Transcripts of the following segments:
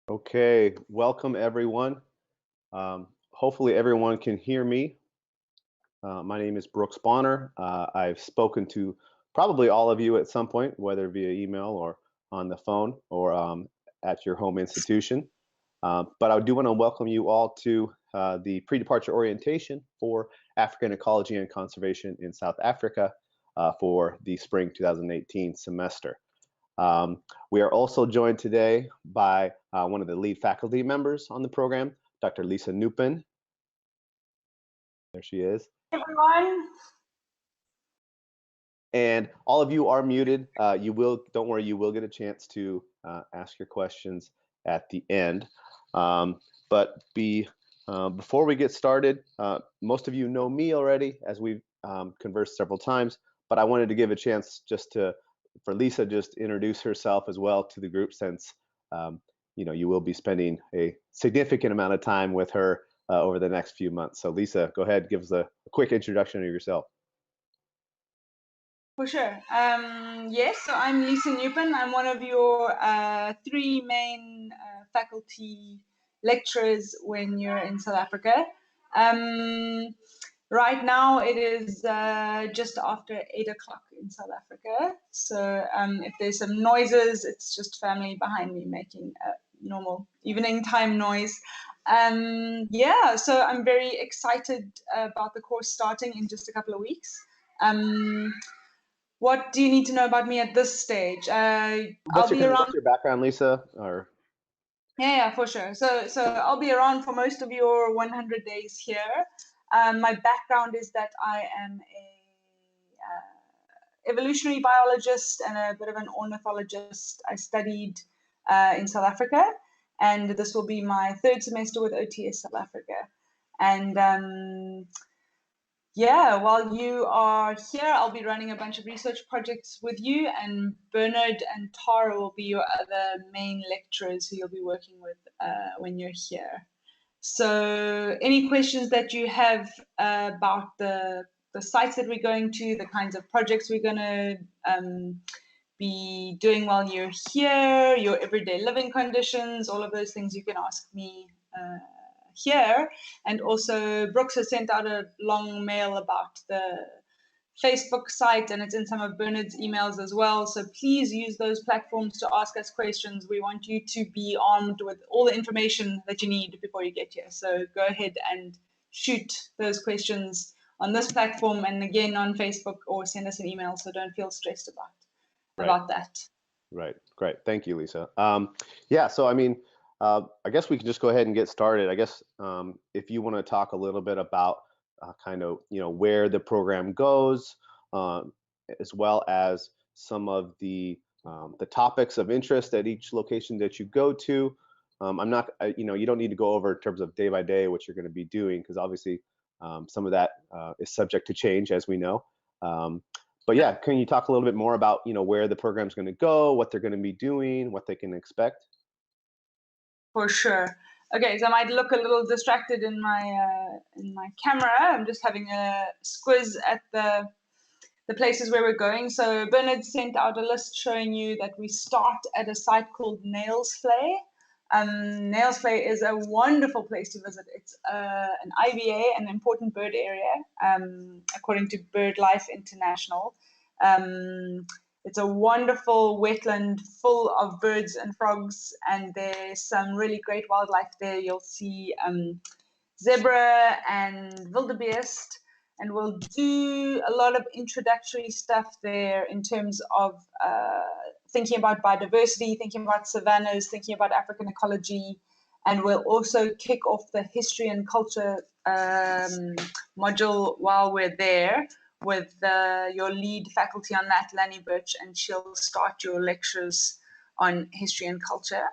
Okay, welcome everyone. Hopefully everyone can hear me. My name is Brooks Bonner. I've spoken to probably all of you at some point, whether via email or on the phone or at your home institution. But I do want to welcome you all to the pre-departure orientation for African ecology and conservation in South Africa for the spring 2018 semester. We are also joined today by one of the lead faculty members on the program, Dr. Lisa Nupin. There she is. Everyone. And all of you are muted. Don't worry, you will get a chance to ask your questions at the end. Before we get started, most of you know me already as we've conversed several times, but I wanted to give a chance for Lisa just introduce herself as well to the group, since you will be spending a significant amount of time with her over the next few months. So Lisa, go ahead, give us a quick introduction of yourself. For sure. Yes, so I'm Lisa Nupin. I'm one of your three main faculty lecturers when you're in South Africa. Right now it is just after 8 o'clock in South Africa. So if there's some noises, it's just family behind me making a normal evening time noise. Yeah, so I'm very excited about the course starting in just a couple of weeks. What do you need to know about me at this stage? What's your background, Lisa? Or yeah, for sure. So I'll be around for most of your 100 days here. My background is that I am a evolutionary biologist and a bit of an ornithologist. I studied in South Africa, and this will be my third semester with OTS South Africa. And yeah, while you are here, I'll be running a bunch of research projects with you, and Bernard and Tara will be your other main lecturers who you'll be working with when you're here. So any questions that you have about the sites that we're going to, the kinds of projects we're going to be doing while you're here, your everyday living conditions, all of those things you can ask me here. And also Brooks has sent out a long mail about the Facebook site, and it's in some of Bernard's emails as well. So please use those platforms to ask us questions. We want you to be armed with all the information that you need before you get here. So go ahead and shoot those questions on this platform and again on Facebook, or send us an email. So don't feel stressed about that. Right. Great. Thank you, Lisa. Yeah. So I mean, I guess we can just go ahead and get started. I guess if you want to talk a little bit about kind of where the program goes, as well as some of the topics of interest at each location that you go to. I'm not, you don't need to go over in terms of day by day what you're going to be doing, because obviously some of that is subject to change, as we know. But yeah, can you talk a little bit more about where the program's going to go, what they're going to be doing, what they can expect? For sure. Okay, so I might look a little distracted in my camera. I'm just having a squiz at the places where we're going. So Bernard sent out a list showing you that we start at a site called Nailsflay. Nailsflay is a wonderful place to visit. It's an IBA, an important bird area, according to BirdLife International. It's a wonderful wetland full of birds and frogs, and there's some really great wildlife there. You'll see zebra and wildebeest, and we'll do a lot of introductory stuff there in terms of thinking about biodiversity, thinking about savannas, thinking about African ecology, and we'll also kick off the history and culture module while we're there with your lead faculty on that, Lani Birch, and she'll start your lectures on history and culture.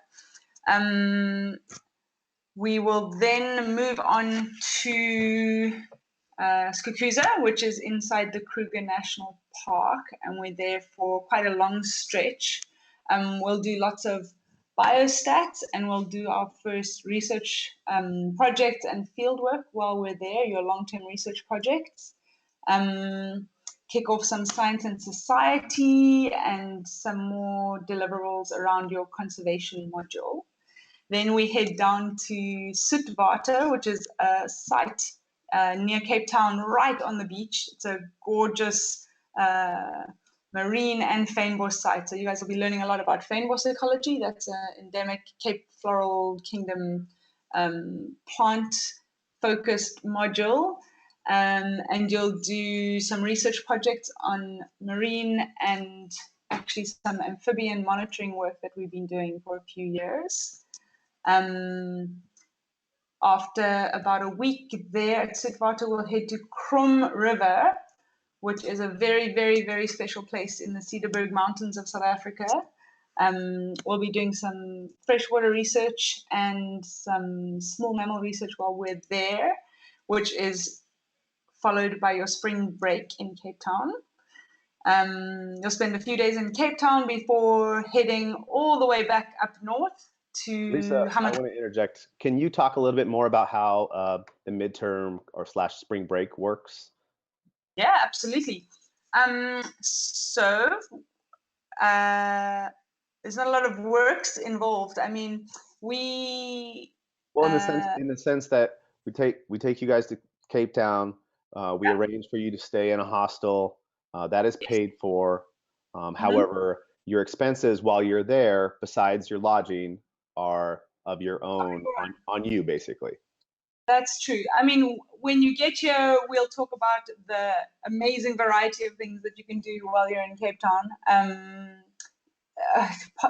We will then move on to Skukuza, which is inside the Kruger National Park, and we're there for quite a long stretch. We'll do lots of biostats, and we'll do our first research project and fieldwork while we're there, your long-term research projects. Kick off some science and society and some more deliverables around your conservation module. Then we head down to Zoetwater, which is a site near Cape Town, right on the beach. It's a gorgeous marine and fynbos site. So you guys will be learning a lot about fynbos ecology. That's an endemic Cape Floral Kingdom plant-focused module. And you'll do some research projects on marine and actually some amphibian monitoring work that we've been doing for a few years. After about a week there at Zoetwater, we'll head to Krum River, which is a very, very, very special place in the Cedarburg Mountains of South Africa. We'll be doing some freshwater research and some small mammal research while we're there, which is followed by your spring break in Cape Town. You'll spend a few days in Cape Town before heading all the way back up north to Lisa, I want to interject. Can you talk a little bit more about how the midterm or / spring break works? Yeah, absolutely. So there's not a lot of works involved. I mean, we well, in the sense that we take you guys to Cape Town. We arrange for you to stay in a hostel that is paid for. However, your expenses while you're there, besides your lodging, are of your own on you, basically. That's true. I mean, when you get here, we'll talk about the amazing variety of things that you can do while you're in Cape Town.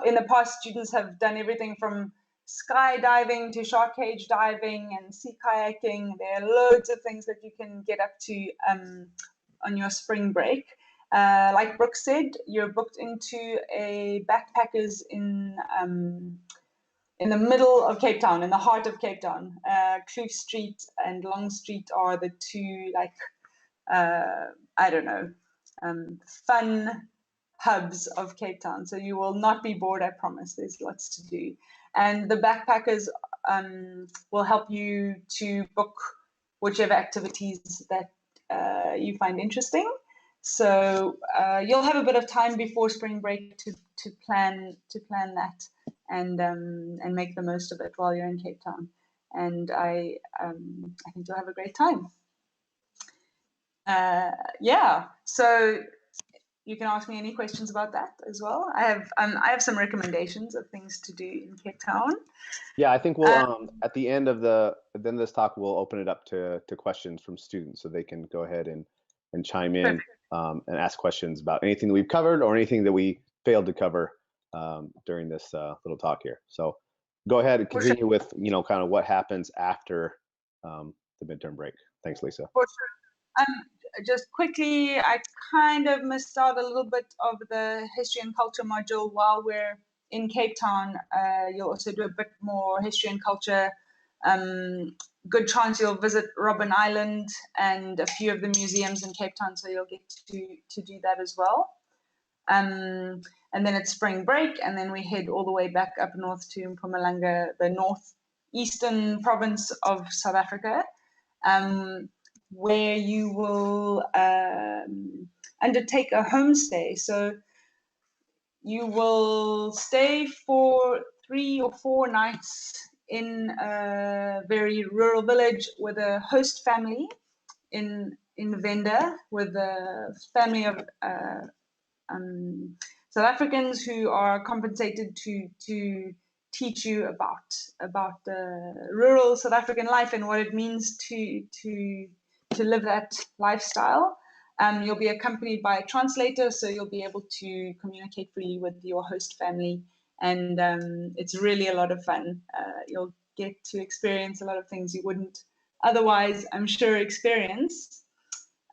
In the past, students have done everything from skydiving to shark cage diving and sea kayaking. There are loads of things that you can get up to on your spring break. Like Brooke said, you're booked into a backpackers in the middle of Cape Town, in the heart of Cape Town. Kloof Street and Long Street are the two, like, I don't know, fun hubs of Cape Town. So you will not be bored, I promise. There's lots to do. And the backpackers will help you to book whichever activities that you find interesting. So you'll have a bit of time before spring break to plan that and make the most of it while you're in Cape Town. And I think you'll have a great time. Yeah, so you can ask me any questions about that as well. I have some recommendations of things to do in Cape Town. Yeah, I think we'll at the end of this talk, we'll open it up to questions from students, so they can go ahead and chime in and ask questions about anything that we've covered or anything that we failed to cover during this little talk here. So go ahead and continue with kind of what happens after the midterm break. Thanks, Lisa. For sure. Just quickly, I kind of missed out a little bit of the history and culture module while we're in Cape Town. You'll also do a bit more history and culture. Good chance you'll visit Robben Island and a few of the museums in Cape Town, so you'll get to do that as well. And then it's spring break, and then we head all the way back up north to Mpumalanga, the northeastern province of South Africa, where you will undertake a homestay. So you will stay for 3 or 4 nights in a very rural village with a host family in Venda, with a family of South Africans who are compensated to teach you about the rural South African life and what it means to live that lifestyle. You'll be accompanied by a translator, so you'll be able to communicate freely with your host family, and it's really a lot of fun. You'll get to experience a lot of things you wouldn't otherwise, I'm sure, experience.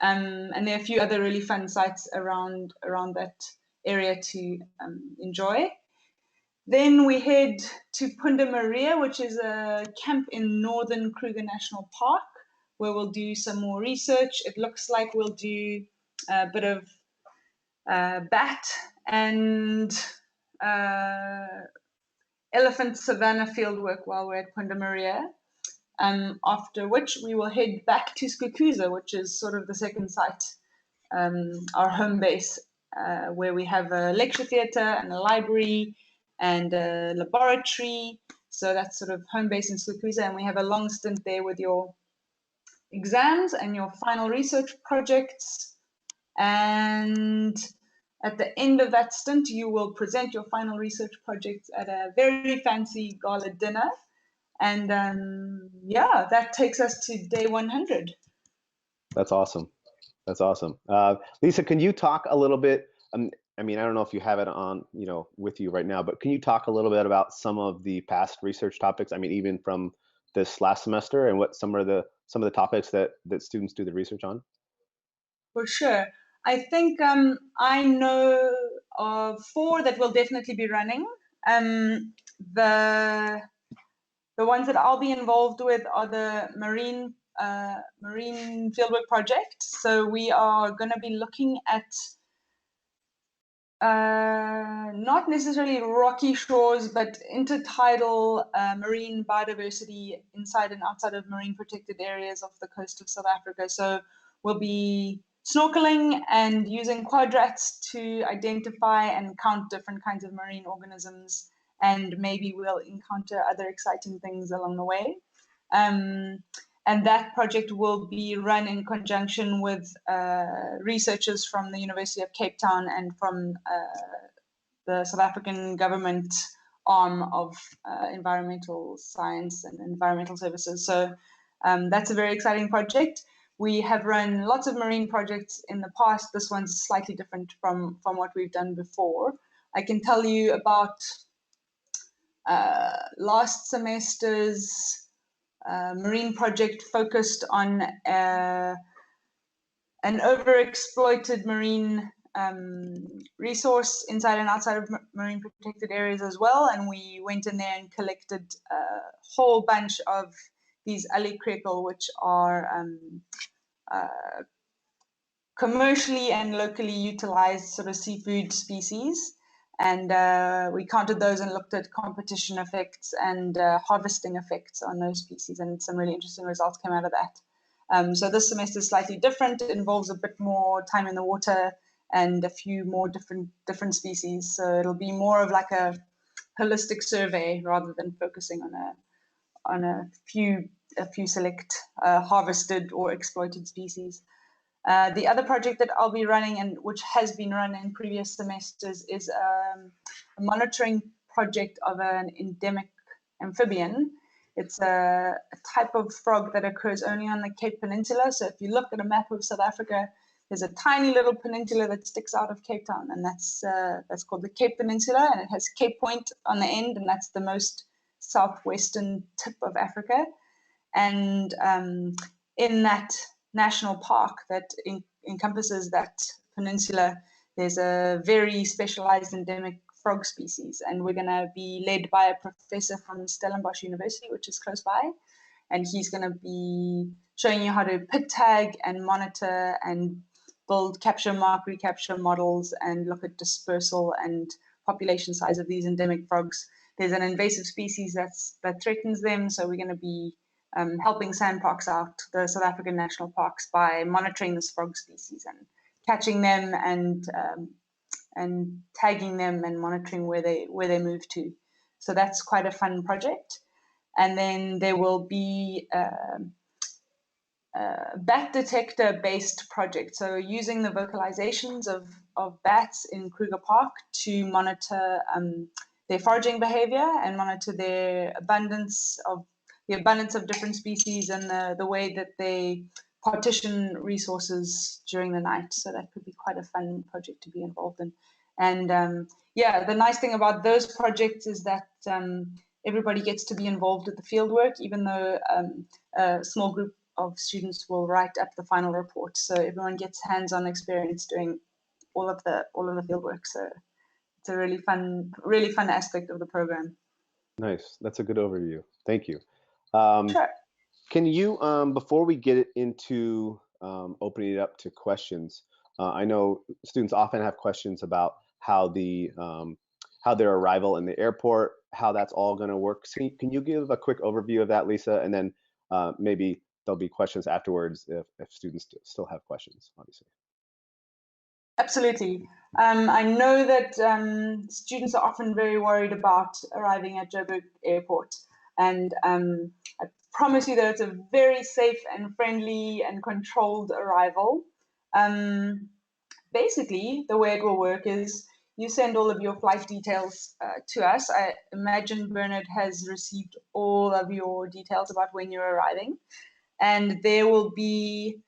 And there are a few other really fun sites around that area to enjoy. Then we head to Punda Maria, which is a camp in northern Kruger National Park, where we'll do some more research. It looks like we'll do a bit of bat and elephant savanna fieldwork while we're at Punda Maria. After which we will head back to Skukuza, which is sort of the second site, our home base, where we have a lecture theatre and a library and a laboratory. So that's sort of home base in Slukuza, and we have a long stint there with your exams and your final research projects. And at the end of that stint, you will present your final research projects at a very fancy gala dinner. And yeah, that takes us to day 100. That's awesome. That's awesome. Lisa, can you talk a little bit? I mean, I don't know if you have it on, with you right now, but can you talk a little bit about some of the past research topics? I mean, even from this last semester, and what some of the topics that students do the research on? For sure. I think I know of 4 that will definitely be running. The ones that I'll be involved with are the marine fieldwork project. So we are going to be looking at not necessarily rocky shores, but intertidal marine biodiversity inside and outside of marine protected areas of the coast of South Africa. So we'll be snorkeling and using quadrats to identify and count different kinds of marine organisms, and maybe we'll encounter other exciting things along the way. And that project will be run in conjunction with researchers from the University of Cape Town and from the South African government arm of environmental science and environmental services. So that's a very exciting project. We have run lots of marine projects in the past. This one's slightly different from what we've done before. I can tell you about last semester's marine project focused on an overexploited marine resource inside and outside of marine protected areas as well. And we went in there and collected a whole bunch of these alikrekel, which are commercially and locally utilized sort of seafood species. And we counted those and looked at competition effects and harvesting effects on those species, and some really interesting results came out of that. So this semester is slightly different. It involves a bit more time in the water and a few more different species. So it'll be more of like a holistic survey rather than focusing on a few select harvested or exploited species. The other project that I'll be running, and which has been run in previous semesters, is a monitoring project of an endemic amphibian. It's a type of frog that occurs only on the Cape Peninsula. So if you look at a map of South Africa, there's a tiny little peninsula that sticks out of Cape Town, and that's called the Cape Peninsula, and it has Cape Point on the end, and that's the most southwestern tip of Africa. And in that national park that encompasses that peninsula, there's a very specialized endemic frog species, and we're going to be led by a professor from Stellenbosch University, which is close by, and he's going to be showing you how to pit tag and monitor and build capture mark recapture models and look at dispersal and population size of these endemic frogs. There's an invasive species that threatens them, so we're going to be helping sandparks out, the South African national parks, by monitoring this frog species and catching them and tagging them and monitoring where they move to. So that's quite a fun project. And then there will be a bat detector based project. So using the vocalizations of bats in Kruger Park to monitor their foraging behavior and monitor their abundance of different species and the way that they partition resources during the night. So that could be quite a fun project to be involved in. And yeah, the nice thing about those projects is that everybody gets to be involved with the fieldwork, even though a small group of students will write up the final report. So everyone gets hands-on experience doing all of the fieldwork. So it's a really fun aspect of the program. Nice. That's a good overview. Thank you. Sure. Can you, before we get into opening it up to questions, I know students often have questions about how their arrival in the airport, how that's all going to work. So can you give a quick overview of that, Lisa? And then maybe there'll be questions afterwards if students still have questions, obviously. Absolutely. I know that students are often very worried about arriving at Joburg Airport, and I promise you that it's a very safe and friendly and controlled arrival. Um, Basically, the way it will work is you send all of your flight details to us. I imagine Bernard has received all of your details about when you're arriving, and there will be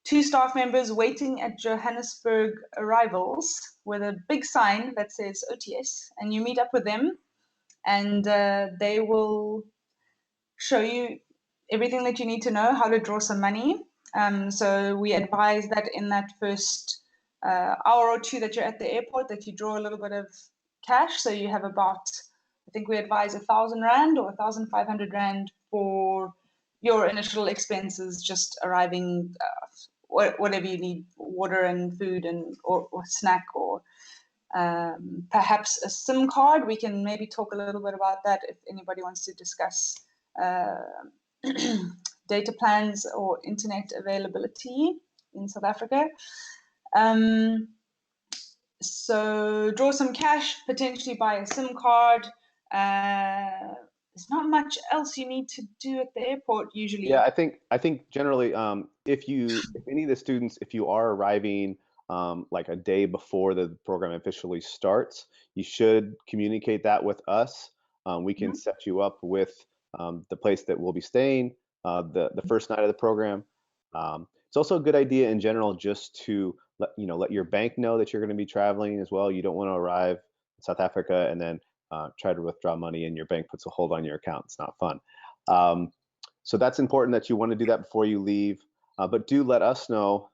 two staff members waiting at Johannesburg arrivals with a big sign that says OTS, and you meet up with them, and they will show you everything that you need to know how to draw some money. So we advise that in that first hour or two that you're at the airport, that you draw a little bit of cash. So you have about, I think we advise 1,000 rand or 1,500 rand for your initial expenses, just arriving, whatever you need, water and food and or snack or perhaps a SIM card. We can maybe talk a little bit about that if anybody wants to discuss data plans or internet availability in South Africa. So draw some cash, potentially buy a SIM card. There's not much else you need to do at the airport usually. Yeah, I think generally, if any of the students, if you are arriving like a day before the program officially starts, you should communicate that with us. We can set you up with the place that we'll be staying the first night of the program. It's also a good idea in general just to let your bank know that you're going to be traveling as well. You don't want to arrive in South Africa and then try to withdraw money and your bank puts a hold on your account. It's not fun. So that's important that you want to do that before you leave. But do let us know.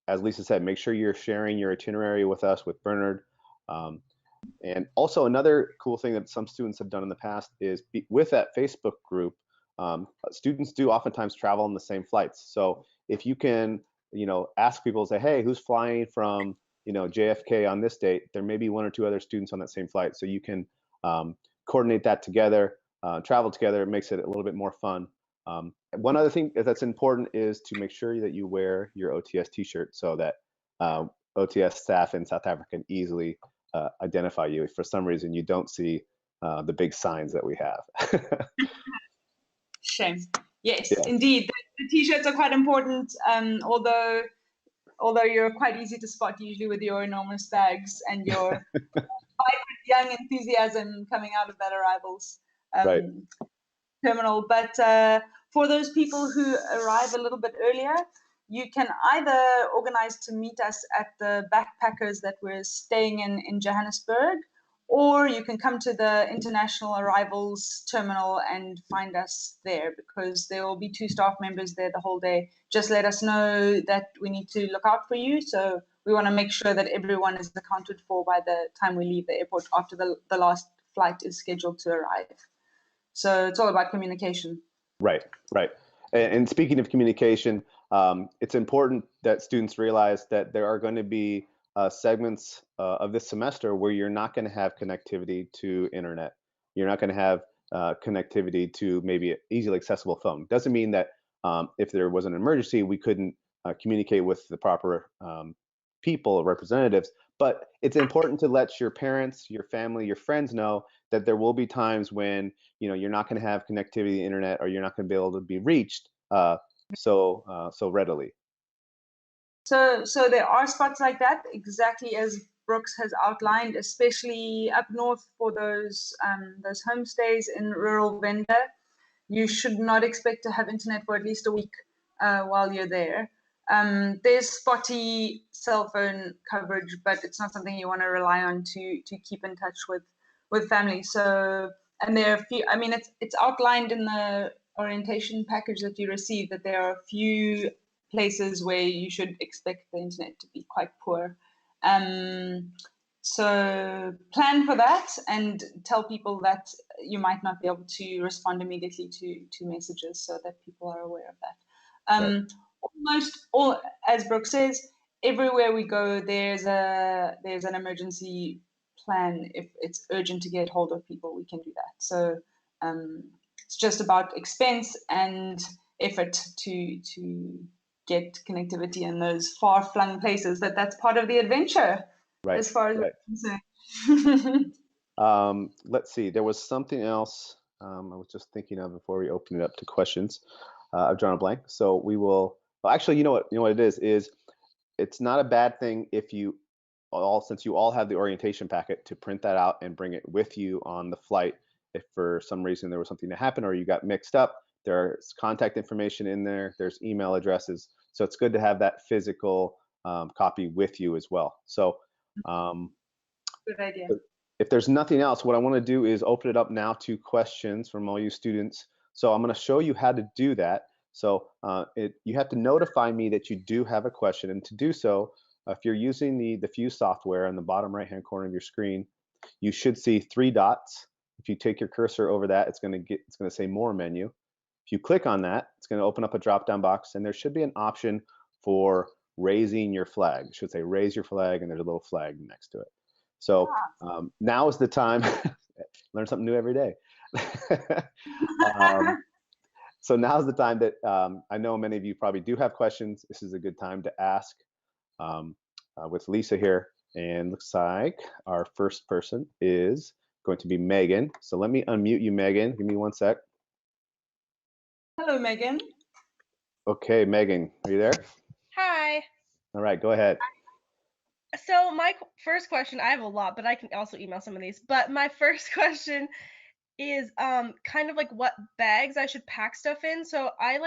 As Lisa said, make sure you're sharing your itinerary with us, with Bernard. And also another cool thing that some students have done in the past is with that Facebook group, students do oftentimes travel on the same flights. So if you can, ask people, say, hey, who's flying from, JFK on this date? There may be one or two other students on that same flight. So you can coordinate that together, travel together. It makes it a little bit more fun. One other thing that's important is to make sure that you wear your OTS t-shirt so that OTS staff in South Africa can easily identify you if for some reason you don't see the big signs that we have. Shame. Yes, Yeah. indeed. The t-shirts are quite important, although you're quite easy to spot usually with your enormous bags and your vibrant young enthusiasm coming out of that arrivals Right. terminal. But for those people who arrive a little bit earlier, you can either organize to meet us at the backpackers that we're staying in Johannesburg, or you can come to the international arrivals terminal and find us there, because there will be two staff members there the whole day. Just let us know that we need to look out for you. So we want to make sure that everyone is accounted for by the time we leave the airport after the last flight is scheduled to arrive. So it's all about communication. Right. And speaking of communication, it's important that students realize that there are going to be segments of this semester where you're not going to have connectivity to internet. You're not going to have connectivity to maybe an easily accessible phone. Doesn't mean that if there was an emergency, we couldn't communicate with the proper people or representatives. But it's important to let your parents, your family, your friends know that there will be times when you're not going to have connectivity to the internet, or you're not going to be able to be reached so readily. So there are spots like that, exactly as Brooks has outlined, especially up north for those homestays in rural Venda. You should not expect to have internet for at least a week while you're there. There's spotty cell phone coverage, but it's not something you want to rely on to keep in touch with family. So, and there are a few, I mean, it's outlined in the orientation package that you receive that there are a few places where you should expect the internet to be quite poor. So plan for that and tell people that you might not be able to respond immediately to messages, so that people are aware of that. Right. Almost all, as Brooke says, everywhere we go, there's an emergency plan. If it's urgent to get hold of people, we can do that. So it's just about expense and effort to get connectivity in those far-flung places. That's part of the adventure, Right. as far as Right. we're concerned. Let's see. There was something else I was just thinking of before we open it up to questions. I've drawn a blank. So we will. Well, actually, you know what? You know what it is it's not a bad thing if you all, since you all have the orientation packet, to print that out and bring it with you on the flight. If for some reason there was something to happen or you got mixed up, there's contact information in there. There's email addresses. So it's good to have that physical copy with you as well. So. Good idea. If there's nothing else, what I want to do is open it up now to questions from all you students. So I'm going to show you how to do that. So you have to notify me that you do have a question, and to do so, if you're using the Fuse software on the bottom right-hand corner of your screen, you should see 3 dots. If you take your cursor over that, it's going to say More menu. If you click on that, it's going to open up a drop-down box, and there should be an option for raising your flag. It should say Raise your flag, and there's a little flag next to it. So now is the time. Learn something new every day. So now's the time that I know many of you probably do have questions. This is a good time to ask with Lisa here. And looks like our first person is going to be Megan. So let me unmute you, Megan. Give me 1 sec. Hello, Megan. Okay, Megan, are you there? Hi. All right, go ahead. So my first question, I have a lot, but I can also email some of these. But my first question is kind of like what bags I should pack stuff in. So I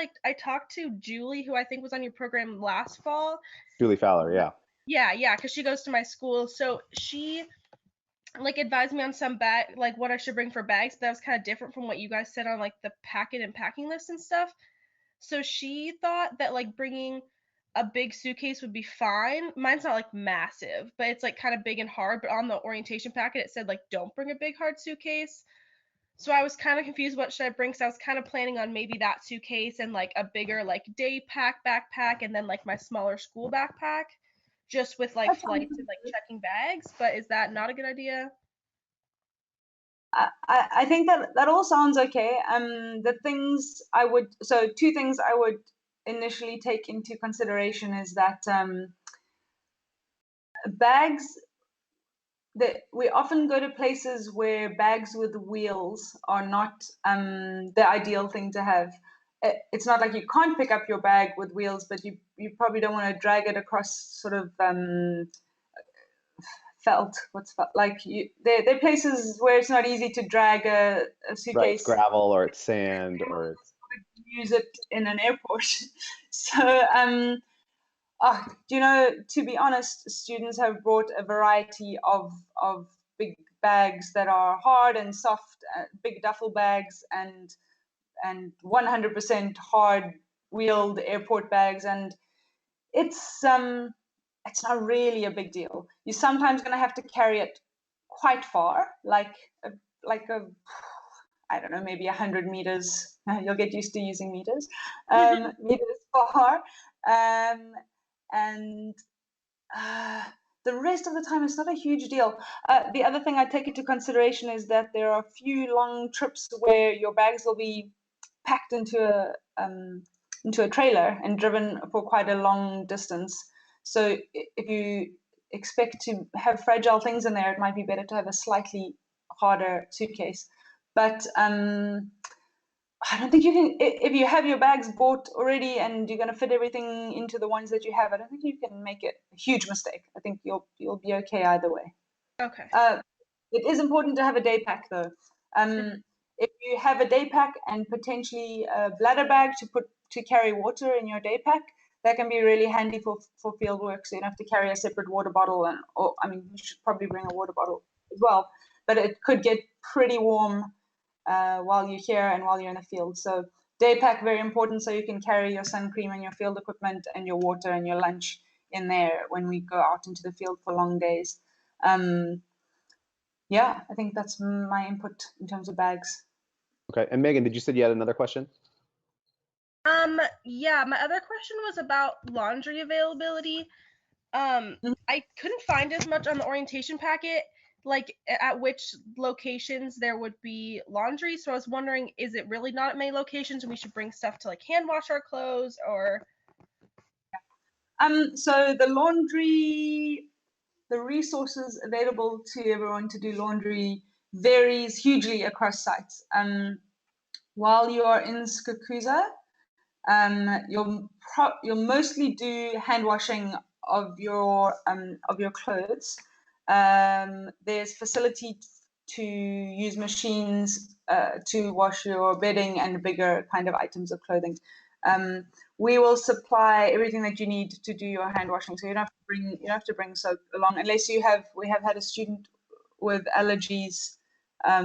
talked to Julie, who I think was on your program last fall. Julie Fowler, yeah. Yeah, because she goes to my school. So she like advised me on some bag, like what I should bring for bags. But that was kind of different from what you guys said on like the packet and packing list and stuff. So she thought that like bringing a big suitcase would be fine. Mine's not like massive, but it's like kind of big and hard. But on the orientation packet, it said like don't bring a big hard suitcase. So I was kind of confused what should I bring. So I was kind of planning on maybe that suitcase and like a bigger like day pack backpack, and then like my smaller school backpack, just with like flights and like checking bags. But is that not a good idea? I think that all sounds okay. The things I would, so 2 things I would initially take into consideration is that bags, that we often go to places where bags with wheels are not the ideal thing to have. It's not like you can't pick up your bag with wheels, but you probably don't want to drag it across sort of felt. There are places where it's not easy to drag a suitcase. Right, it's gravel or it's sand or it's use it in an airport. So you know, to be honest, students have brought a variety of big bags that are hard and soft, big duffel bags, and 100% hard wheeled airport bags, and it's not really a big deal. You're sometimes going to have to carry it quite far, like a I don't know, maybe 100 meters. You'll get used to using meters. Meters far, and the rest of the time it's not a huge deal. The other thing I take into consideration is that there are a few long trips where your bags will be packed into a trailer and driven for quite a long distance. So if you expect to have fragile things in there, it might be better to have a slightly harder suitcase. But I don't think you can, if you have your bags bought already and you're going to fit everything into the ones that you have, I don't think you can make it a huge mistake. I think you'll be okay either way. Okay. It is important to have a day pack though. If you have a day pack and potentially a bladder bag to carry water in your day pack, that can be really handy for field work. So you don't have to carry a separate water bottle, you should probably bring a water bottle as well. But it could get pretty warm while you're here and while you're in the field. So day pack, very important, so you can carry your sun cream and your field equipment and your water and your lunch in there when we go out into the field for long days. Yeah, I think that's my input in terms of bags. okay. And Megan, did you say you had another question? Yeah, my other question was about laundry availability. I couldn't find as much on the orientation packet, like at which locations there would be laundry. So I was wondering, is it really not at many locations and we should bring stuff to like hand wash our clothes, or? So the laundry, the resources available to everyone to do laundry varies hugely across sites. While you are in Skukuza, you'll mostly do hand washing of your clothes. There's facility to use machines to wash your bedding and bigger kind of items of clothing. We will supply everything that you need to do your hand washing, so you don't have to bring soap along unless we have had a student with allergies,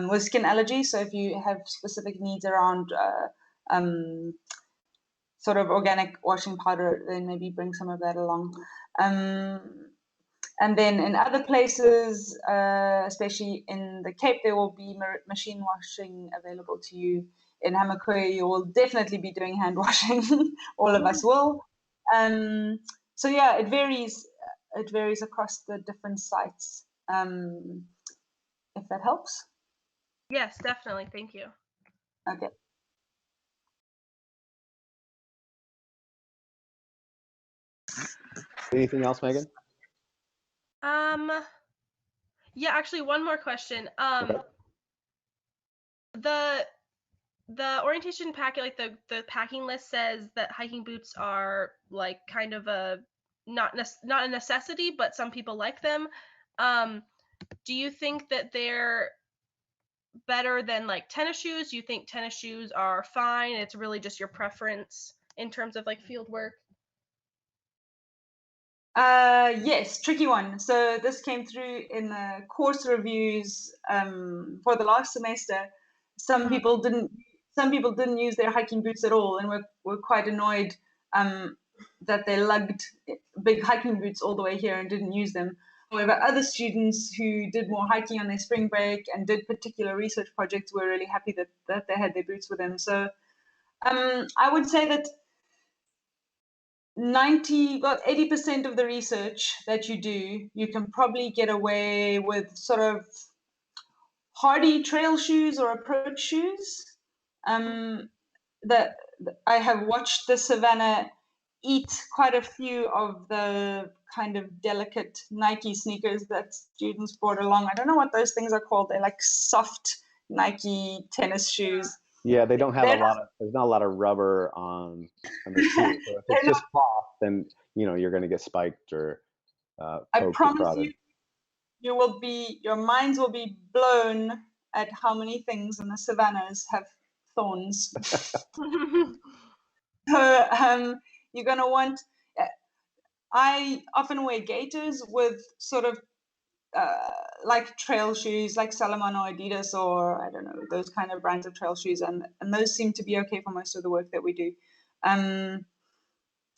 with skin allergies. So if you have specific needs around sort of organic washing powder, then maybe bring some of that along. And then in other places, especially in the Cape, there will be machine washing available to you. In Hamakoya, you will definitely be doing hand washing. All of us will. So yeah, it varies. It varies across the different sites. If that helps. Yes, definitely. Thank you. Okay. Anything else, Megan? Yeah, actually, one more question. Okay. The orientation packet, like the packing list says that hiking boots are like kind of a not a necessity, but some people like them. Do you think that they're better than like tennis shoes? Do you think tennis shoes are fine? It's really just your preference in terms of like field work? Yes, tricky one. So this came through in the course reviews for the last semester. Some people didn't use their hiking boots at all, and were quite annoyed that they lugged big hiking boots all the way here and didn't use them. However, other students who did more hiking on their spring break and did particular research projects were really happy that they had their boots with them. So I would say that 80% of the research that you do, you can probably get away with sort of hardy trail shoes or approach shoes. That I have watched the savannah eat quite a few of the kind of delicate Nike sneakers that students brought along. I don't know what those things are called. They're like soft Nike tennis shoes. Yeah, they don't have there's not a lot of rubber on the shoe. So if it's just cloth, then you're going to get spiked or I poked or promise prodded. your minds will be blown at how many things in the savannas have thorns. So you're going to want. I often wear gaiters with sort of like trail shoes, like Salomon or Adidas, or I don't know, those kind of brands of trail shoes, and those seem to be okay for most of the work that we do.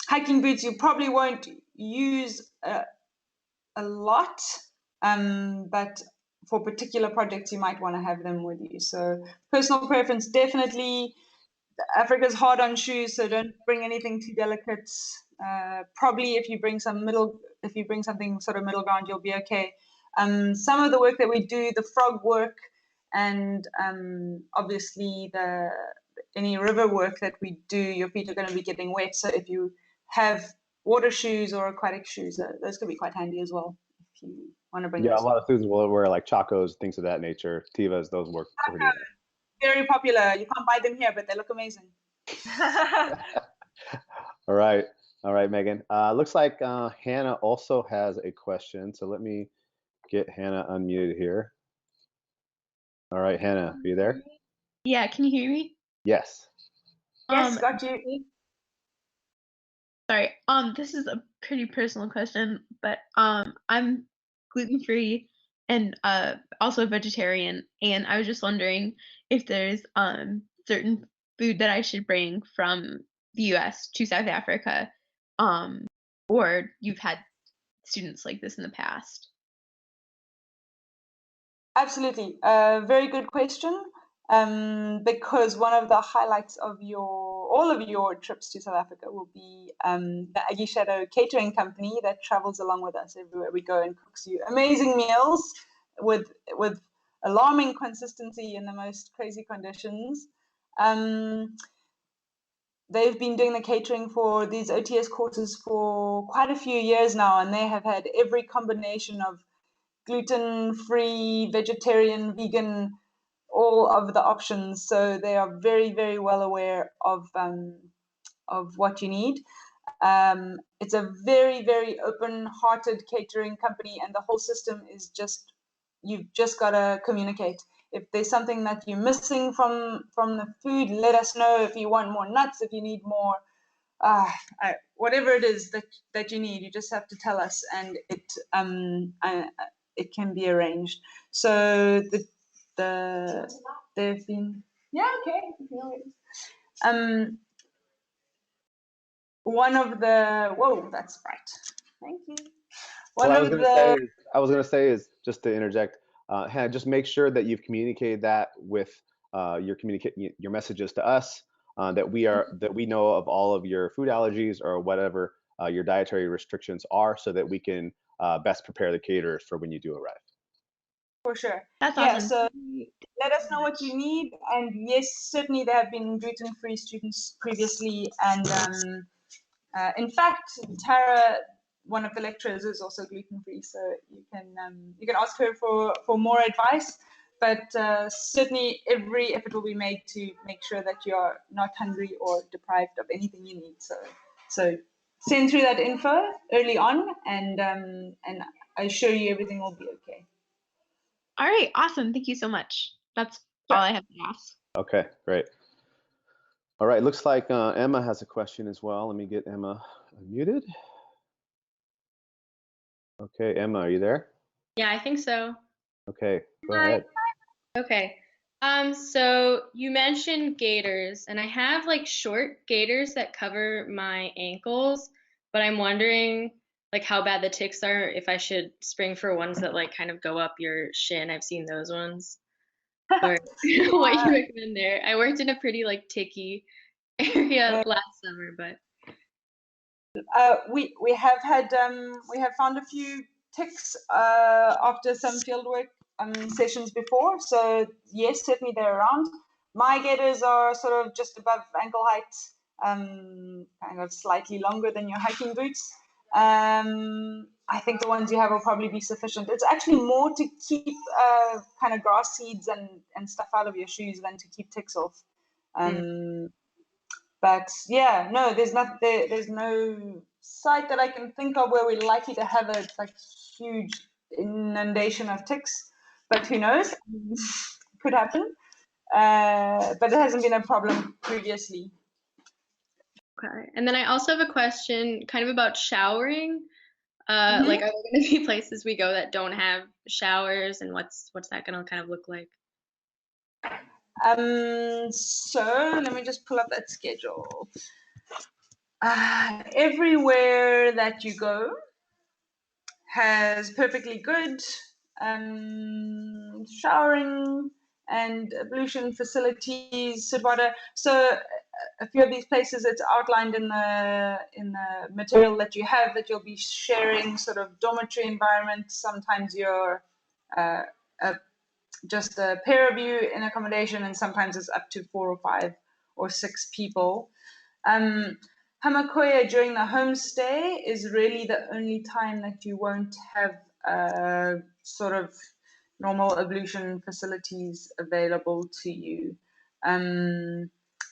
Hiking boots you probably won't use a lot, but for particular projects you might want to have them with you. So personal preference, definitely. Africa's hard on shoes, so don't bring anything too delicate. Probably if you bring something sort of middle ground, you'll be okay. Some of the work that we do, the frog work, and obviously any river work that we do, your feet are going to be getting wet. So if you have water shoes or aquatic shoes, those can be quite handy as well if you want to bring those. A lot of students will wear like chacos, things of that nature. Tivas, those work pretty well. Very popular. You can't buy them here, but they look amazing. All right, Megan. Looks like Hannah also has a question, so let me get Hannah unmuted here. All right, Hannah, are you there? Yeah, can you hear me? Yes. Yes, got you. Sorry. This is a pretty personal question, but I'm gluten-free and also a vegetarian, and I was just wondering if there's certain food that I should bring from the US to South Africa, or you've had students like this in the past. Absolutely. Very good question. Because one of the highlights of all of your trips to South Africa will be the Aggie Shadow catering company that travels along with us everywhere we go and cooks you amazing meals with alarming consistency in the most crazy conditions. they've been doing the catering for these OTS courses for quite a few years now, and they have had every combination of gluten-free, vegetarian, vegan, all of the options. So they are very, very well aware of what you need. It's a very, very open-hearted catering company, and the whole system is just, you've just got to communicate. If there's something that you're missing from the food, let us know. If you want more nuts, if you need more, whatever it is that you need, you just have to tell us, and it can be arranged. So they've been, yeah, okay, one of the, whoa, that's right. Thank you. What I was going to say is just to interject, Hannah, just make sure that you've communicated that with your messages to us, that we know of all of your food allergies or whatever your dietary restrictions are, so that we can best prepare the caterers for when you do arrive. For sure. That's yeah, awesome. so let us know what you need. And yes, certainly there have been gluten-free students previously. And in fact, Tara, one of the lecturers, is also gluten-free. So you can ask her for more advice. But certainly every effort will be made to make sure that you are not hungry or deprived of anything you need. So send through that info early on, and I assure you everything will be okay. All right, awesome. Thank you so much. That's all I have to ask. Okay, great. All right, looks like Emma has a question as well. Let me get Emma unmuted. Okay, Emma, are you there? Yeah, I think so. Okay, go ahead. Okay. So you mentioned gaiters, and I have like short gaiters that cover my ankles, but I'm wondering like how bad the ticks are, if I should spring for ones that like kind of go up your shin. I've seen those ones. Or what you recommend there. I worked in a pretty like ticky area last summer, but we have found a few ticks after some fieldwork sessions before. So yes, certainly they're around. My gaiters are sort of just above ankle height, kind of slightly longer than your hiking boots. I think the ones you have will probably be sufficient. It's actually more to keep kind of grass seeds and stuff out of your shoes than to keep ticks off. But yeah, no, there's no site that I can think of where we're likely to have a like huge inundation of ticks. But who knows? Could happen. But it hasn't been a problem previously. okay. And then I also have a question kind of about showering. Like, are there going to be places we go that don't have showers, and what's that going to kind of look like? So let me just pull up that schedule. Everywhere that you go has perfectly good showering and ablution facilities, soot water. So a few of these places, it's outlined in the material that you have, that you'll be sharing sort of dormitory environment. Sometimes you're just a pair of you in accommodation, and sometimes it's up to 4 or 5 or 6 people. Hamakoya during the homestay is really the only time that you won't have sort of normal ablution facilities available to you.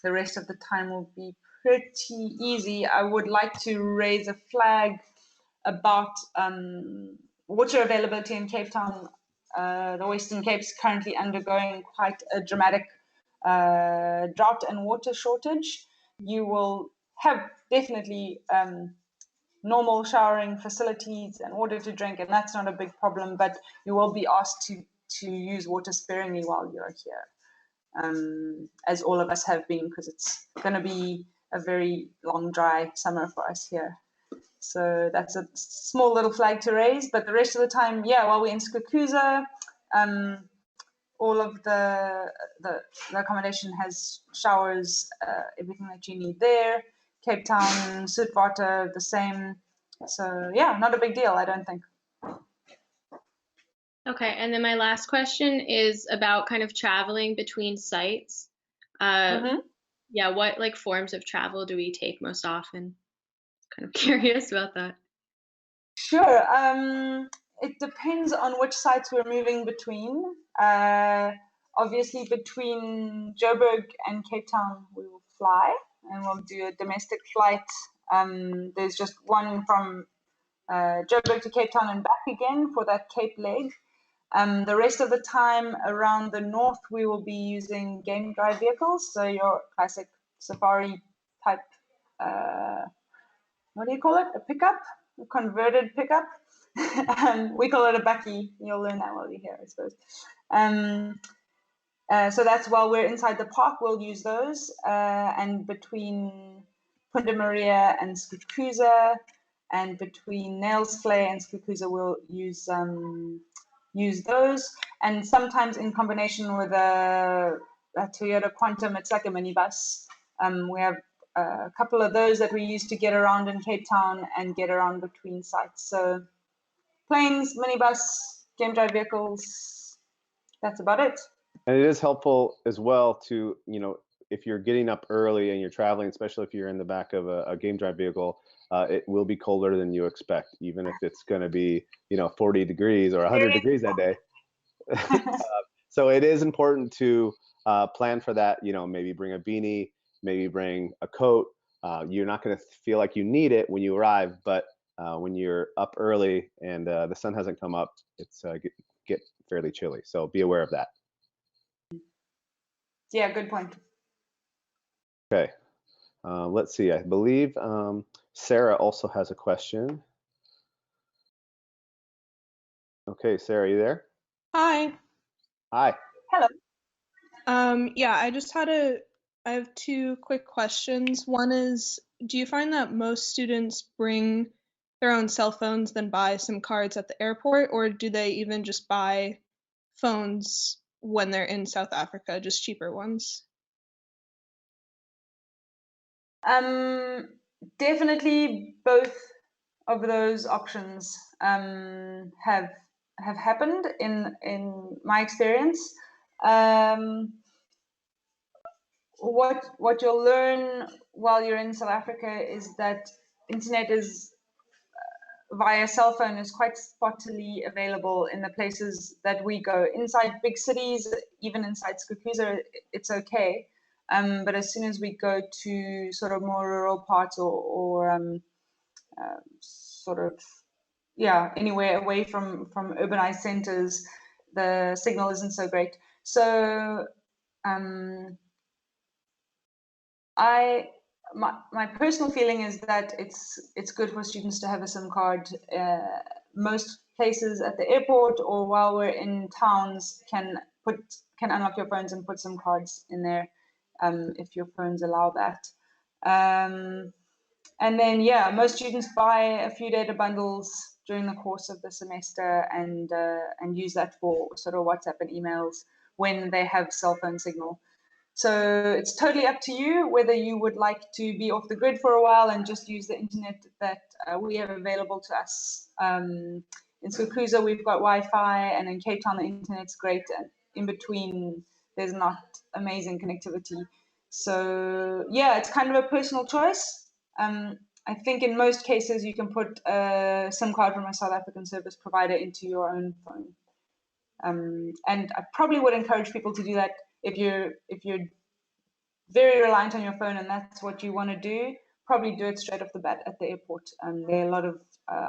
The rest of the time will be pretty easy. I would like to raise a flag about water availability in Cape Town. The Western Cape's currently undergoing quite a dramatic drought and water shortage. You will have definitely normal showering facilities and water to drink, and that's not a big problem, but you will be asked to use water sparingly while you're here, as all of us have been, because it's going to be a very long, dry summer for us here. So that's a small little flag to raise. But the rest of the time, yeah, while we're in Skukuza, all of the accommodation has showers, everything that you need there. Cape Town, Soetwater, the same. So yeah, not a big deal, I don't think. Okay, and then my last question is about kind of traveling between sites. yeah, what like forms of travel do we take most often? Kind of curious about that. Sure. It depends on which sites we're moving between. Obviously, between Joburg and Cape Town, we will fly and we'll do a domestic flight. There's just one from Joburg to Cape Town and back again for that Cape leg. The rest of the time around the north, we will be using game drive vehicles. So your classic safari type, what do you call it? A pickup, a converted pickup. We call it a bakkie. You'll learn that while you're here, I suppose. So that's while we're inside the park, we'll use those. And between Punda Maria and Skukuza, and between Nailsflay and Skukuza, we'll use those. And sometimes in combination with a Toyota Quantum, it's like a minibus. We have a couple of those that we use to get around in Cape Town and get around between sites. So planes, minibus, game drive vehicles, that's about it. And it is helpful as well to, if you're getting up early and you're traveling, especially if you're in the back of a game drive vehicle, it will be colder than you expect, even if it's going to be, 40 degrees or 100 degrees that day. So it is important to plan for that, maybe bring a beanie, maybe bring a coat. You're not going to feel like you need it when you arrive, but when you're up early and the sun hasn't come up, it's get fairly chilly. So be aware of that. Yeah, good point. Okay, let's see. I believe Sarah also has a question. Okay, Sarah, you there? Hi. Hi. Hello. Yeah, I have two quick questions. One is, do you find that most students bring their own cell phones then buy SIM cards at the airport, or do they even just buy phones when they're in South Africa, just cheaper ones? Definitely both of those options have happened in my experience. What you'll learn while you're in South Africa is that internet is via cell phone is quite spottily available in the places that we go. Inside big cities, even inside Skukuza, it's okay. But as soon as we go to sort of more rural parts or sort of, yeah, anywhere away from urbanized centers, the signal isn't so great. So my personal feeling is that it's good for students to have a SIM card. Most places at the airport or while we're in towns can unlock your phones and put SIM cards in there if your phones allow that. And then yeah, most students buy a few data bundles during the course of the semester and use that for sort of WhatsApp and emails when they have cell phone signal. So it's totally up to you whether you would like to be off the grid for a while and just use the internet that we have available to us. In Skukuza, we've got Wi-Fi, and in Cape Town, the internet's great. And in between, there's not amazing connectivity. So yeah, it's kind of a personal choice. I think in most cases, you can put a SIM card from a South African service provider into your own phone. And I probably would encourage people to do that if you're very reliant on your phone and that's what you want to do. Probably do it straight off the bat at the airport. There are a lot of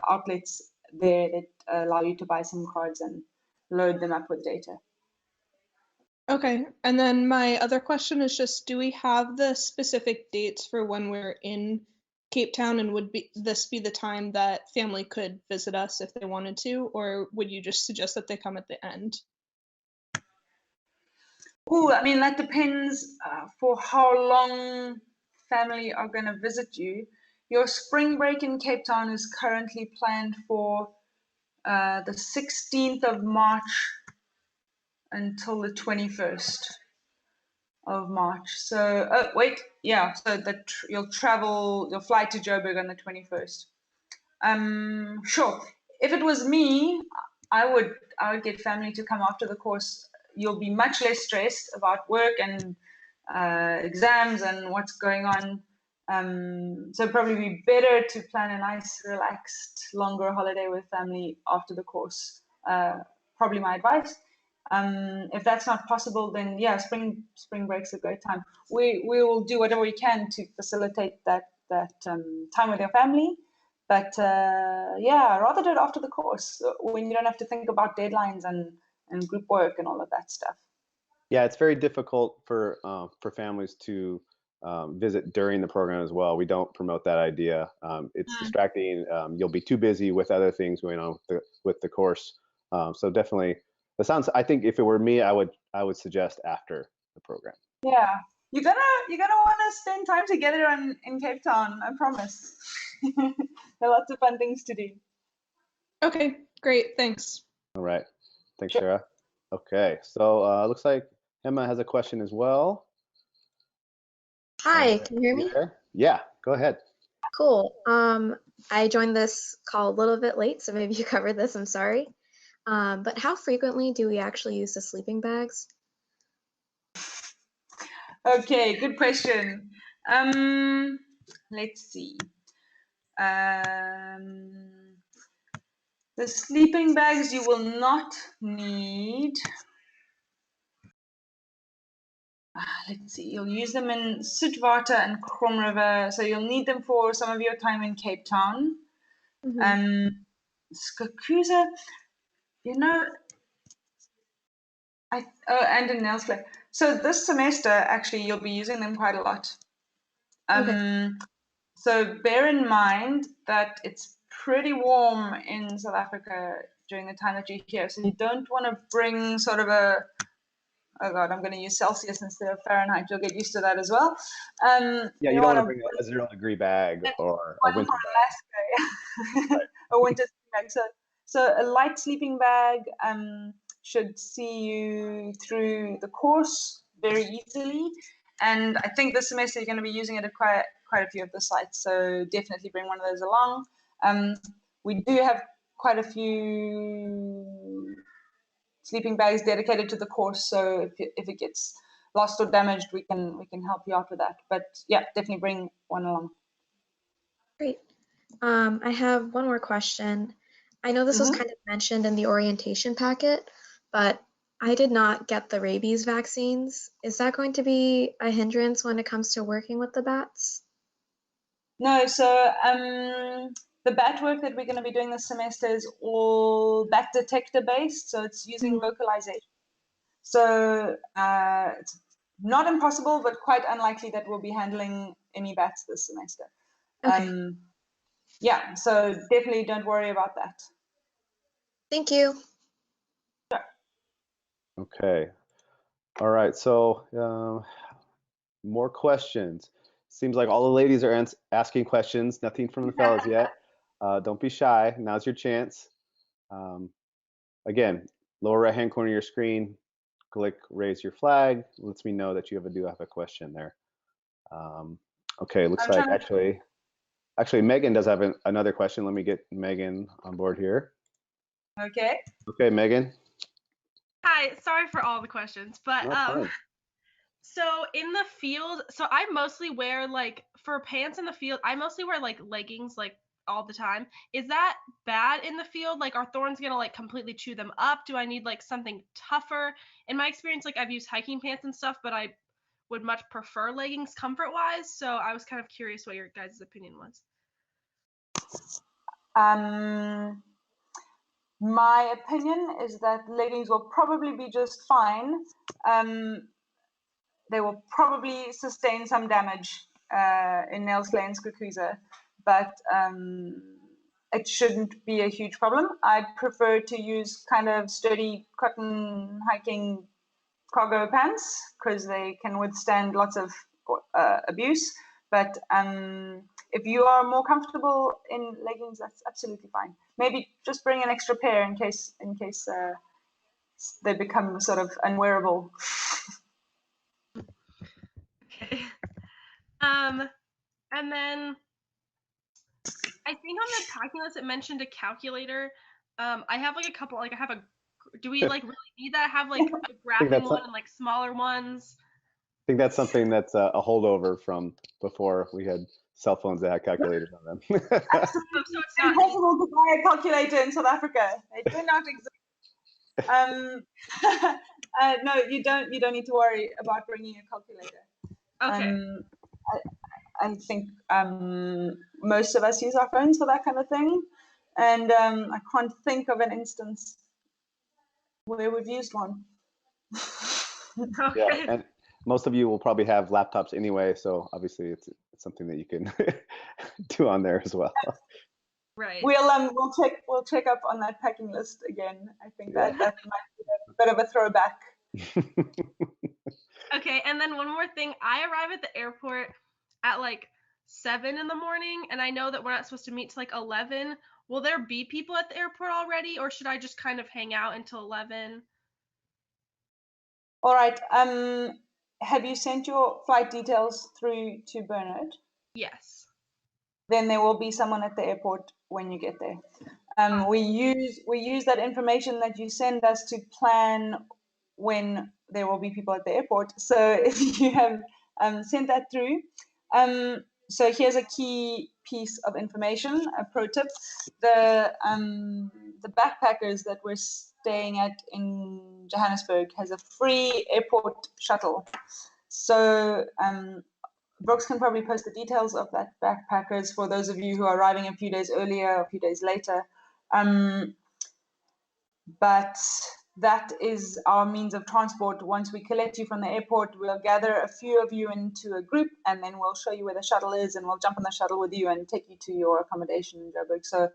outlets there that allow you to buy SIM cards and load them up with data. Okay, and then my other question is just, do we have the specific dates for when we're in Cape Town, and would this be the time that family could visit us if they wanted to, or would you just suggest that they come at the end? Oh, I mean, that depends for how long family are going to visit you. Your spring break in Cape Town is currently planned for the 16th of March until the 21st of March. So, oh, wait, yeah, so that you'll fly to Joburg on the 21st. Sure. If it was me, I would get family to come after the course. You'll be much less stressed about work and exams and what's going on. So probably be better to plan a nice, relaxed, longer holiday with family after the course. Probably my advice. If that's not possible, then yeah, spring break's a great time. We will do whatever we can to facilitate that time with your family. But yeah, rather do it after the course when you don't have to think about deadlines and group work and all of that stuff. Yeah, it's very difficult for families to visit during the program as well. We don't promote that idea. It's distracting. You'll be too busy with other things going on with the course. So definitely, it sounds. I think if it were me, I would suggest after the program. Yeah, you're gonna want to spend time together in Cape Town. I promise. There are lots of fun things to do. Okay, great. Thanks. All right. Thanks, Sarah. Okay, so looks like Emma has a question as well. Hi, can you hear me? Yeah, go ahead. Cool. I joined this call a little bit late, so maybe you covered this, I'm sorry. But how frequently do we actually use the sleeping bags? Okay, good question. Let's see. The sleeping bags you will not need. Let's see, you'll use them in Soetwater and Krom River, so you'll need them for some of your time in Cape Town. Skukuza, you know, and in Nelspruit. So this semester, actually, you'll be using them quite a lot. So bear in mind that it's pretty warm in South Africa during the time that you're here. So you don't want to bring sort of a, oh God, I'm going to use Celsius instead of Fahrenheit. You'll get used to that as well. Yeah, you don't want to bring a 0-degree bag or a winter bag. A winter bag. So a light sleeping bag should see you through the course very easily. And I think this semester you're going to be using it at quite a few of the sites. So definitely bring one of those along. We do have quite a few sleeping bags dedicated to the course. So if it gets lost or damaged, we can help you out with that. But yeah, definitely bring one along. Great. I have one more question. I know this was kind of mentioned in the orientation packet, but I did not get the rabies vaccines. Is that going to be a hindrance when it comes to working with the bats? No, so the bat work that we're going to be doing this semester is all bat detector based, so it's using localization. So it's not impossible, but quite unlikely that we'll be handling any bats this semester. Okay. Yeah, so definitely don't worry about that. Thank you. Sure. Okay. All right. So more questions. Seems like all the ladies are asking questions. Nothing from the fellas yet. Don't be shy. Now's your chance. Again, lower right-hand corner of your screen, click raise your flag. Lets me know that you do have a question there. Okay, looks like actually Megan does have another question. Let me get Megan on board here. Okay. Okay, Megan. Hi, sorry for all the questions, but so in the field, so I mostly wear for pants in the field, I mostly wear leggings all the time. Is that bad in the field? Are thorns gonna completely chew them up? Do I need something tougher? In my experience, I've used hiking pants and stuff, but I would much prefer leggings comfort-wise. So I was kind of curious what your guys' opinion was. My opinion is that leggings will probably be just fine. They will probably sustain some damage in Nelsley and Skukuza, but it shouldn't be a huge problem. I'd prefer to use kind of sturdy cotton hiking cargo pants because they can withstand lots of abuse. But if you are more comfortable in leggings, that's absolutely fine. Maybe just bring an extra pair in case they become sort of unwearable. Okay. And then I think on the packing list it mentioned a calculator. I have a couple. Do we really need that? I have a graphing one and smaller ones. think that's something that's a holdover from before we had cell phones that had calculators on them. Absolutely. So it's not Impossible to buy a calculator in South Africa. They do not exist. No, you don't need to worry about bringing a calculator. okay. I think most of us use our phones for that kind of thing, and I can't think of an instance where we've used one. Okay. Yeah, and most of you will probably have laptops anyway, so obviously it's something that you can do on there as well. Right. We'll check up on that packing list again. I think that might be a bit of a throwback. Okay, and then one more thing. I arrive at the airport at like 7 in the morning, and I know that we're not supposed to meet till like 11. Will there be people at the airport already, or should I just kind of hang out until 11? All right. Have you sent your flight details through to Bernard? Yes. Then there will be someone at the airport when you get there. We use that information that you send us to plan when there will be people at the airport. So if you have sent that through, so here's a key piece of information, a pro tip: the backpackers that we're staying at in Johannesburg has a free airport shuttle. So Brooks can probably post the details of that backpackers for those of you who are arriving a few days earlier or a few days later. But that is our means of transport. Once we collect you from the airport, we'll gather a few of you into a group, and then we'll show you where the shuttle is, and we'll jump on the shuttle with you and take you to your accommodation in Joburg. So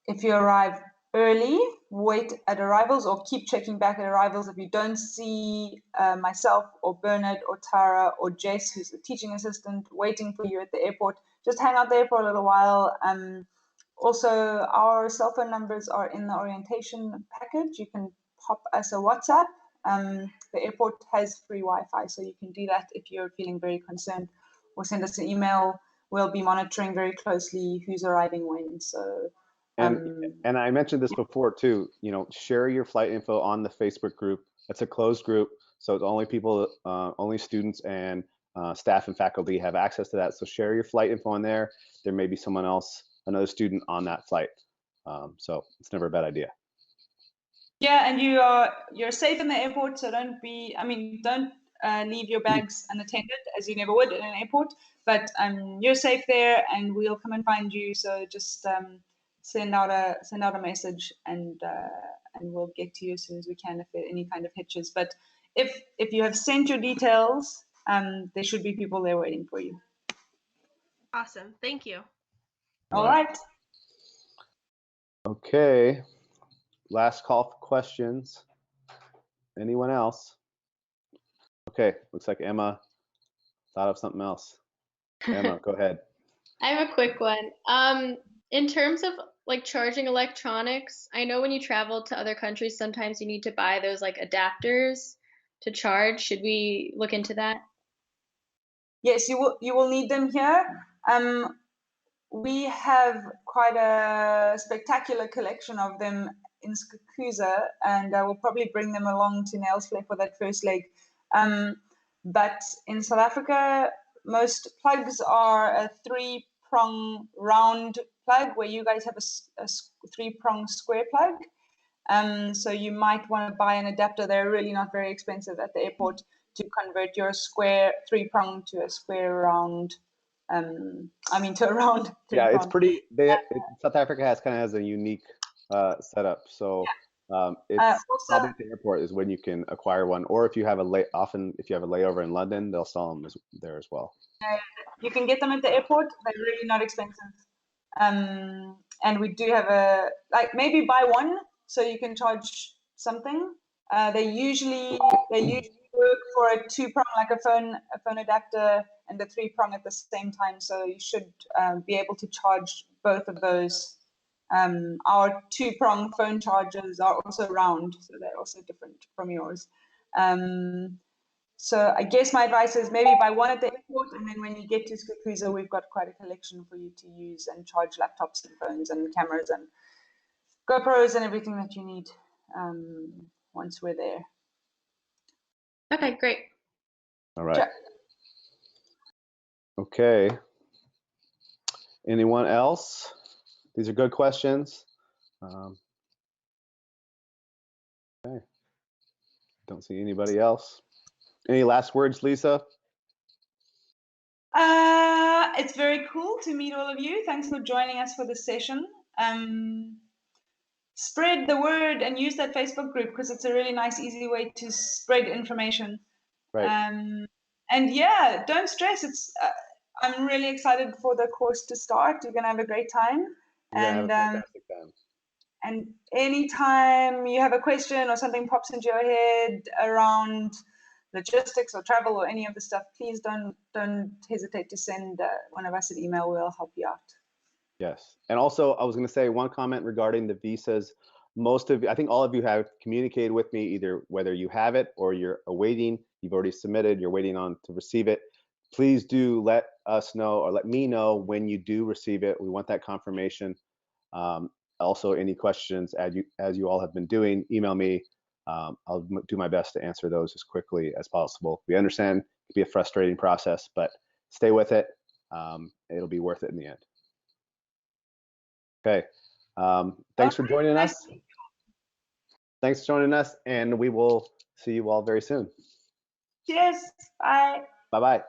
if you arrive early, wait at arrivals or keep checking back at arrivals. If you don't see myself or Bernard or Tara or Jess, who's the teaching assistant, waiting for you at the airport, just hang out there for a little while. Also, our cell phone numbers are in the orientation package. You can pop us a WhatsApp. The airport has free Wi-Fi, so you can do that if you're feeling very concerned, or send us an email. We'll be monitoring very closely who's arriving when. So. And I mentioned this before too, share your flight info on the Facebook group. It's a closed group, so it's only people, only students and staff and faculty have access to that. So share your flight info on there. There may be someone else, another student on that flight. So it's never a bad idea. Yeah, and you're safe in the airport, so don't leave your bags unattended, as you never would in an airport. But you're safe there, and we'll come and find you. So just send out a message, and we'll get to you as soon as we can if there are any kind of hitches. But if you have sent your details, there should be people there waiting for you. Awesome. Thank you. All right. Okay. Last call for questions. Anyone else? Okay. Looks like Emma thought of something else. Emma, go ahead. I have a quick one. In terms of like charging electronics, I know when you travel to other countries, sometimes you need to buy those like adapters to charge. Should we look into that? Yes, you will need them here. We have quite a spectacular collection of them in Skukuza, and I will probably bring them along to Nailsflek for that first leg. But in South Africa, most plugs are a 3-prong round plug, where you guys have a 3-prong square plug. So you might want to buy an adapter. They're really not very expensive at the airport to convert your square 3-prong to a square round. To a round. Yeah, it's pretty. South Africa has a unique setup. So it's probably at the airport is when you can acquire one, or if you have if you have a layover in London, they'll sell them there as well. You can get them at the airport. They're really not expensive. And we do have maybe buy one so you can charge something. They usually work for a 2-prong, like a phone adapter, and the 3-prong at the same time. So you should be able to charge both of those. Our 2-prong phone chargers are also round, so they're also different from yours. So I guess my advice is maybe buy one at the airport, and then when you get to Skukuza, we've got quite a collection for you to use and charge laptops and phones and cameras and GoPros and everything that you need once we're there. Okay, great. All right. Sure. Okay. Anyone else? These are good questions. Okay. Don't see anybody else. Any last words, Lisa? It's very cool to meet all of you. Thanks for joining us for this session. Spread the word and use that Facebook group because it's a really nice, easy way to spread information. Right. And yeah, don't stress. I'm really excited for the course to start. You're gonna have a great time. You're gonna have a fantastic time. And anytime you have a question or something pops into your head around logistics or travel or any of the stuff, please don't hesitate to send one of us an email. We'll help you out. Yes. And also, I was going to say one comment regarding the visas. I think all of you have communicated with me, either whether you have it or you're awaiting, you've already submitted, you're waiting on to receive it. Please do let us know or let me know when you do receive it. We want that confirmation. Also, any questions, as you all have been doing, email me. I'll do my best to answer those as quickly as possible. We understand it can be a frustrating process, but stay with it. It'll be worth it in the end. Okay. Thanks for joining us. Thanks for joining us, and we will see you all very soon. Cheers. Bye. Bye-bye.